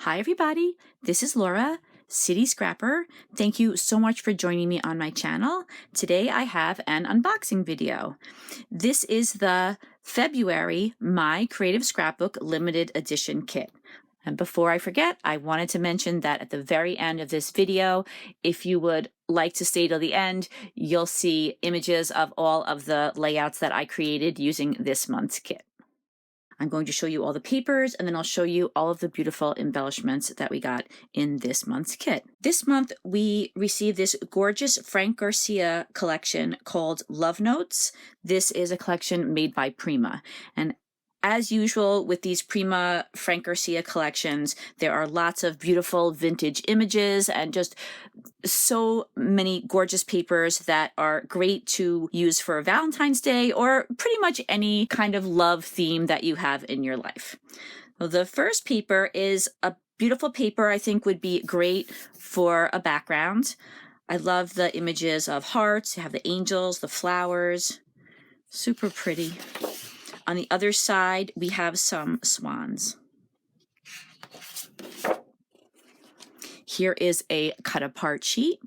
Hi everybody, this is Laura, City Scrapper. Thank you so much for joining me on my channel. Today I have an unboxing video. This is the February My Creative Scrapbook Limited Edition kit. And before I forget, I wanted to mention that at the very end of this video, if you would like to stay till the end, you'll see images of all of the layouts that I created using this month's kit. I'm going to show you all the papers, and then I'll show you all of the beautiful embellishments that we got in this month's kit. This month, we received this gorgeous Frank Garcia collection called Love Notes. This is a collection made by Prima. And as usual with these Prima Frank Garcia collections, there are lots of beautiful vintage images and just so many gorgeous papers that are great to use for Valentine's Day or pretty much any kind of love theme that you have in your life. So the first paper is a beautiful paper I think would be great for a background. I love the images of hearts. You have the angels, the flowers, super pretty. On the other side, we have some swans. Here is a cut apart sheet.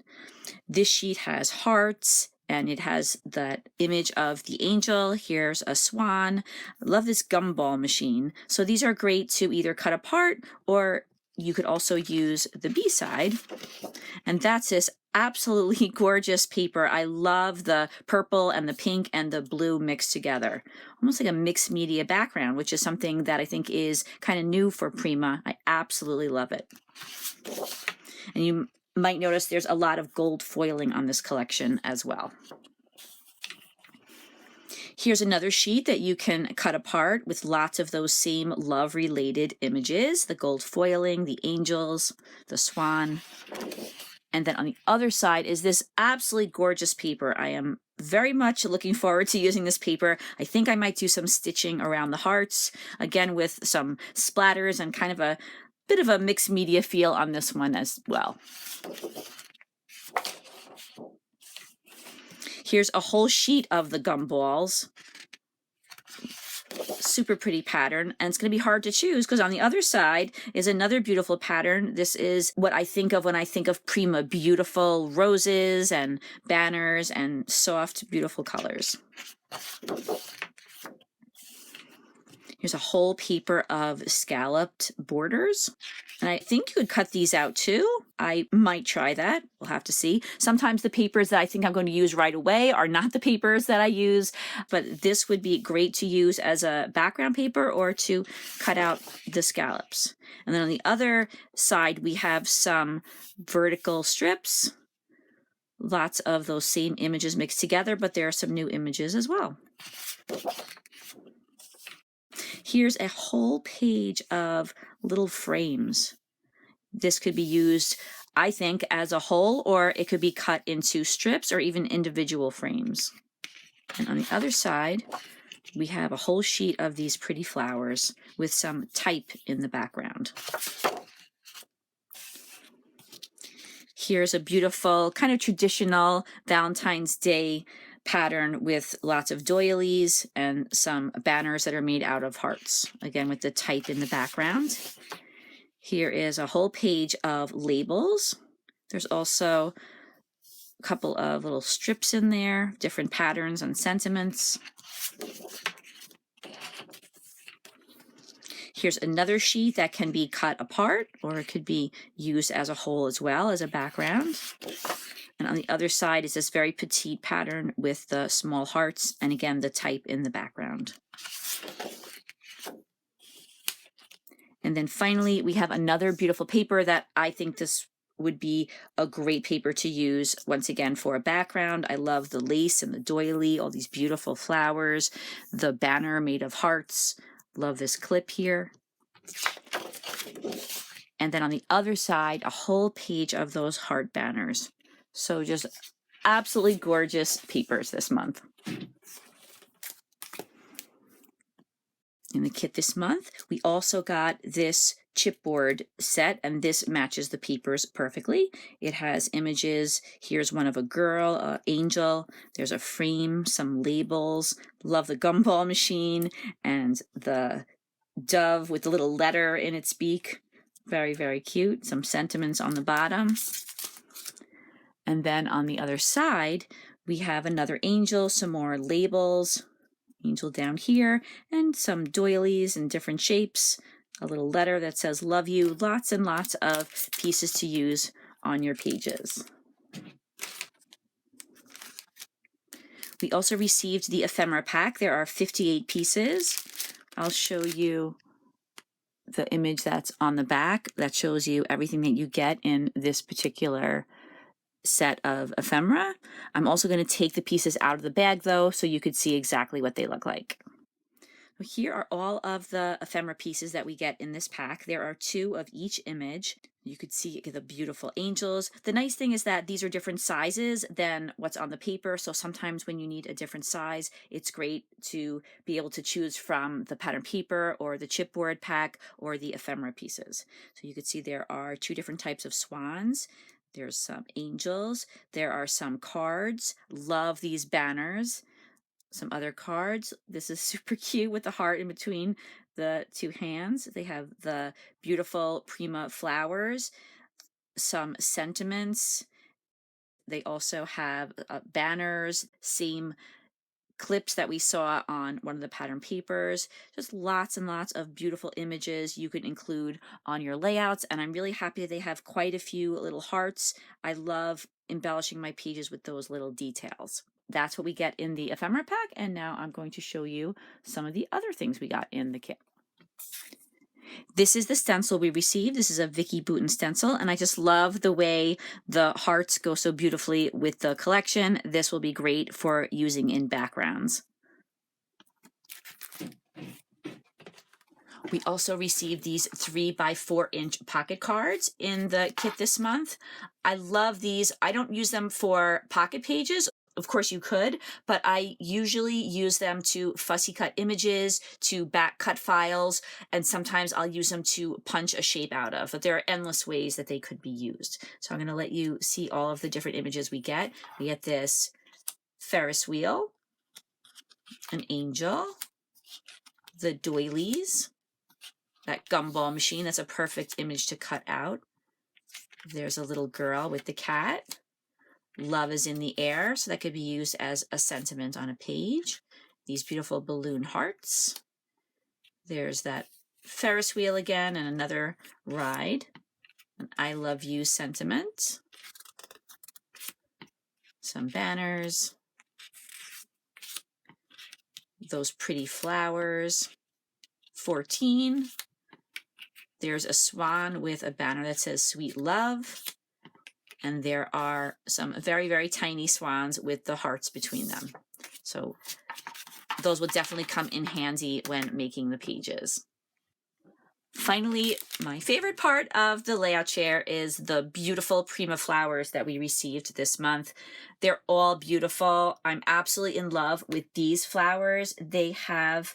This sheet has hearts and it has that image of the angel. Here's a swan. I love this gumball machine. So these are great to either cut apart, or you could also use the B side. And that's this absolutely gorgeous paper. I love the purple and the pink and the blue mixed together. Almost like a mixed media background, which is something that I think is kind of new for Prima. I absolutely love it. And you might notice there's a lot of gold foiling on this collection as well. Here's another sheet that you can cut apart with lots of those same love-related images, the gold foiling, the angels, the swan. And then on the other side is this absolutely gorgeous paper. I am very much looking forward to using this paper. I think I might do some stitching around the hearts, again with some splatters and kind of a bit of a mixed media feel on this one as well. Here's a whole sheet of the gumballs. Super pretty pattern, and it's going to be hard to choose because on the other side is another beautiful pattern. This is what I think of when I think of Prima, beautiful roses and banners and soft, beautiful colors. Here's a whole paper of scalloped borders. And I think you could cut these out too. I might try that. We'll have to see. Sometimes the papers that I think I'm going to use right away are not the papers that I use, but this would be great to use as a background paper or to cut out the scallops. And then on the other side, we have some vertical strips. Lots of those same images mixed together, but there are some new images as well. Here's a whole page of little frames. This could be used, I think, as a whole, or it could be cut into strips or even individual frames. And on the other side, we have a whole sheet of these pretty flowers with some type in the background. Here's a beautiful, kind of traditional Valentine's Day pattern with lots of doilies and some banners that are made out of hearts, again with the type in the background. Here is a whole page of labels. There's also a couple of little strips in there, different patterns and sentiments. Here's another sheet that can be cut apart, or it could be used as a whole as well as a background. And on the other side is this very petite pattern with the small hearts and again the type in the background. And then finally we have another beautiful paper that I think this would be a great paper to use once again for a background. I love the lace and the doily, all these beautiful flowers, the banner made of hearts. Love this clip here. And then on the other side, a whole page of those heart banners. So just absolutely gorgeous papers this month. In the kit this month, we also got this chipboard set, and this matches the papers perfectly. It has images. Here's one of a girl, an angel. There's a frame, some labels. Love the gumball machine and the dove with the little letter in its beak. Very, very cute. Some sentiments on the bottom. And then on the other side, we have another angel, some more labels, angel down here, and some doilies in different shapes, a little letter that says love you, lots and lots of pieces to use on your pages. We also received the ephemera pack. There are 58 pieces. I'll show you the image that's on the back that shows you everything that you get in this particular set of ephemera. I'm also going to take the pieces out of the bag though, so you could see exactly what they look like. Here are all of the ephemera pieces that we get in this pack. There are 2 of each image. You could see the beautiful angels. The nice thing is that these are different sizes than what's on the paper, so sometimes when you need a different size, it's great to be able to choose from the pattern paper or the chipboard pack or the ephemera pieces. So you could see there are 2 different types of swans. There's some angels. There are some cards. Love these banners. Some other cards. This is super cute with the heart in between the 2 hands. They have the beautiful Prima flowers, some sentiments. They also have banners, same clips that we saw on one of the pattern papers. Just lots and lots of beautiful images you could include on your layouts, and I'm really happy that they have quite a few little hearts. I love embellishing my pages with those little details. That's what we get in the ephemera pack, and now I'm going to show you some of the other things we got in the kit. This is the stencil we received. This is a Vicky Bouton stencil, and I just love the way the hearts go so beautifully with the collection. This will be great for using in backgrounds. We also received these 3x4-inch pocket cards in the kit this month. I love these. I don't use them for pocket pages. Of course you could, but I usually use them to fussy cut images, to back cut files, and sometimes I'll use them to punch a shape out of, but there are endless ways that they could be used. So I'm going to let you see all of the different images we get. We get this Ferris wheel, an angel, the doilies, that gumball machine. That's a perfect image to cut out. There's a little girl with the cat. Love is in the air, so that could be used as a sentiment on a page. These beautiful balloon hearts. There's that Ferris wheel again and another ride. An I love you sentiment. Some banners. Those pretty flowers. 14. There's a swan with a banner that says sweet love. And there are some very, very tiny swans with the hearts between them. So those will definitely come in handy when making the pages. Finally, my favorite part of the layout chair is the beautiful Prima flowers that we received this month. They're all beautiful. I'm absolutely in love with these flowers. They have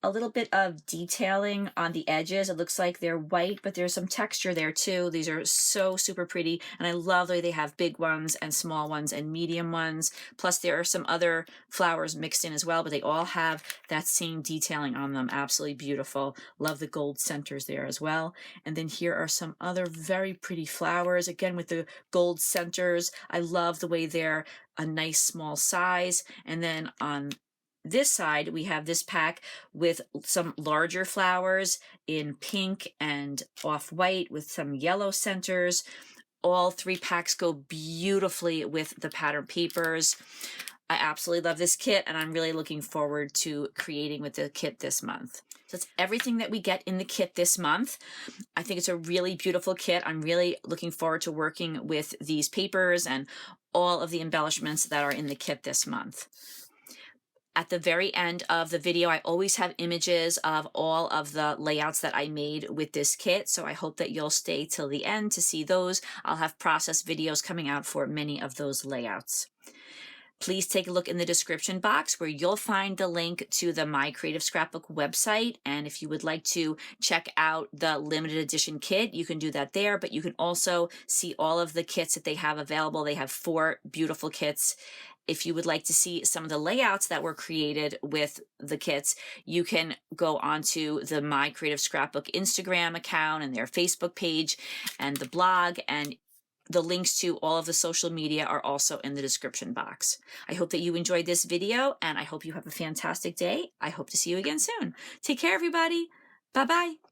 a little bit of detailing on the edges. It looks like they're white, but there's some texture there too. These are so super pretty, and I love the way they have big ones and small ones and medium ones. Plus there are some other flowers mixed in as well, but they all have that same detailing on them. Absolutely beautiful. Love the gold centers there as well. And then here are some other very pretty flowers, again with the gold centers. I love the way they're a nice small size. And then on this side, we have this pack with some larger flowers in pink and off-white with some yellow centers. All 3 packs go beautifully with the pattern papers. I absolutely love this kit, and I'm really looking forward to creating with the kit this month. So that's everything that we get in the kit this month. I think it's a really beautiful kit. I'm really looking forward to working with these papers and all of the embellishments that are in the kit this month. At the very end of the video, I always have images of all of the layouts that I made with this kit, so I hope that you'll stay till the end to see those. I'll have process videos coming out for many of those layouts. Please take a look in the description box where you'll find the link to the My Creative Scrapbook website, and if you would like to check out the limited edition kit, you can do that there, but you can also see all of the kits that they have available. They have 4 beautiful kits, if you would like to see some of the layouts that were created with the kits, you can go onto the My Creative Scrapbook Instagram account and their Facebook page and the blog, and the links to all of the social media are also in the description box. I hope that you enjoyed this video, and I hope you have a fantastic day. I hope to see you again soon. Take care, everybody. Bye-bye.